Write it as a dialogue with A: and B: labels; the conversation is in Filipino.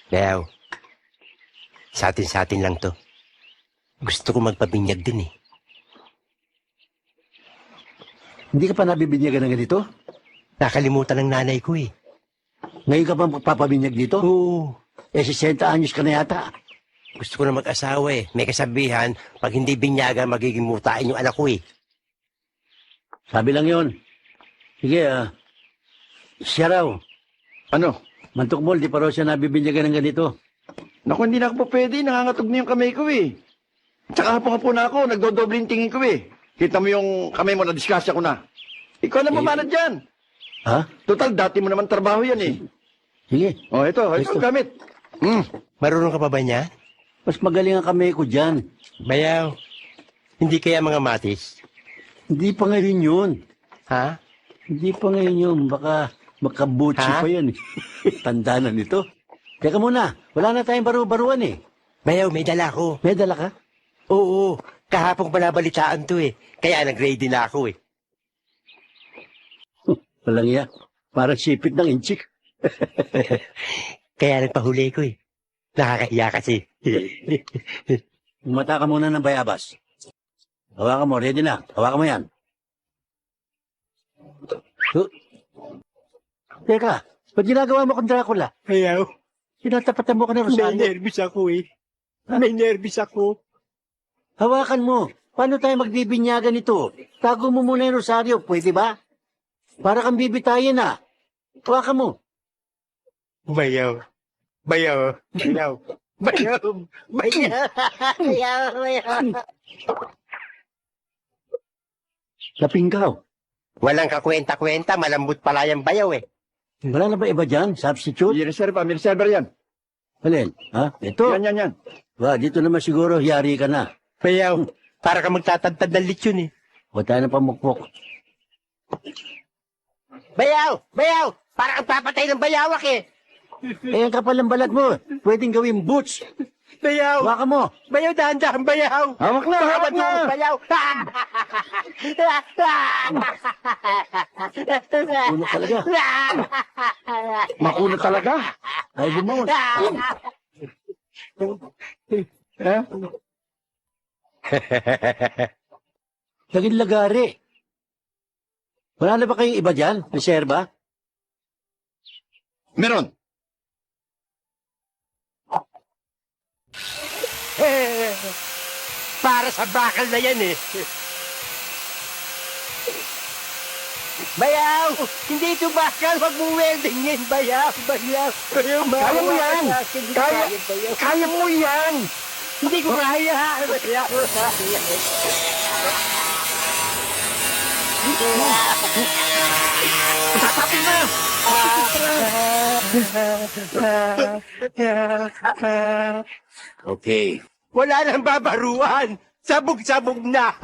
A: Bayaw, sa atin lang to. Gusto ko magpabinyag din eh.
B: Hindi ka pa nabibinyagan ng ganito?
A: Nakalimutan ng nanay ko eh.
B: Ngayon ka pa magpapabinyag dito?
A: Oo.
B: 60 anyos ka na yata.
A: Gusto ko na mag-asawa eh. May kasabihan, pag hindi binyagan, magiging mutain yung anak ko eh.
B: Sabi lang yon. Sige, siya raw.
C: Ano?
B: Mantukmol, di pa raw siya nabibinyagan ng ganito.
C: Naku, hindi na ako pa pwede. Nangangatog na yung kamay ko eh. Tsaka hapon na ako, nagdodoble yung tingin ko eh. Kita mo yung kamay mo, na-discuss ko na. Ikaw na mamanad dyan.
B: Ha?
C: Total, dati mo naman trabaho yan eh.
B: Sige,
C: Oh, ito ang gamit.
A: Marunong ka pa ba niya?
B: mas magaling ang kamay ko dyan.
A: Bayaw, hindi kaya mga matis?
B: Hindi pa ngayon yun.
A: Ha?
B: Hindi pa ngayon yun. Baka makabutsi
A: Ha?
B: pa yan. Tanda na nito. Teka muna, wala na tayong baru-baruan eh.
A: Bayaw, may dala ko.
B: May dala ka?
A: Oo, kahapong balabalitaan to eh. Kaya nag-ready na ako eh.
B: Walang iya. Parang sipit ng inchik.
A: Kaya nagpahuli ko eh. Nakakahiya kasi.
B: Umata ka muna ng bayabas. Hawakan mo, ready na. Hawakan mo yan. Teka, ba't ginagawa mo kung Dracula?
A: Bayaw,
B: Sinatapatan mo ka ng
A: may
B: Rosario.
A: nervous ako eh. May nervous ako.
B: Hawakan mo. Paano tayo magbibinyagan ito? Tago mo muna yung Rosario, pwede ba? Para kang bibitayin na. Hawakan mo.
A: Bayaw. Bayaw. Bayaw. Bayaw. Bayaw. Bayaw. Bayaw.
B: Lapinggaw.
A: Walang kakwenta-kwenta, malambot pala yung bayaw eh.
B: Wala na ba iba dyan? Substitute?
C: May reserver yan.
B: Alin? Ha? Ito?
C: Yan.
B: Ba, dito naman siguro, yari ka na.
A: Bayaw, para ka magtatantad ng lechon eh.
B: Huwag tayo ng pamukpok.
A: Bayaw! Bayaw! Para kang papatay ng bayawak eh.
B: Eh, ang kapal ng balat mo. Pwedeng gawing boots.
A: Bayaw!
B: Hawakan mo.
A: Bayaw, dahan-dahan, bayaw!
C: Hawak na,
A: Baka
C: hawak na!
A: madungog, bayaw!
B: Ulo talaga.
C: Makunat talaga.
B: Ay, bumangon.
C: Eh?
B: Laging lagari. Wala na ba kayong iba dyan? Reserva?
C: Meron.
A: Para sa bakal na yan eh. Bayaw! Hindi ito bakal, wag mong weldingin, bayaw, bayaw. Bayaw,
C: Kaya mo yan! Kaya mo yan!
A: Hindi ko kaya, bayaw.
C: Tatapin na!
B: Okay.
A: Wala nang babaruan. Sabog-sabog na.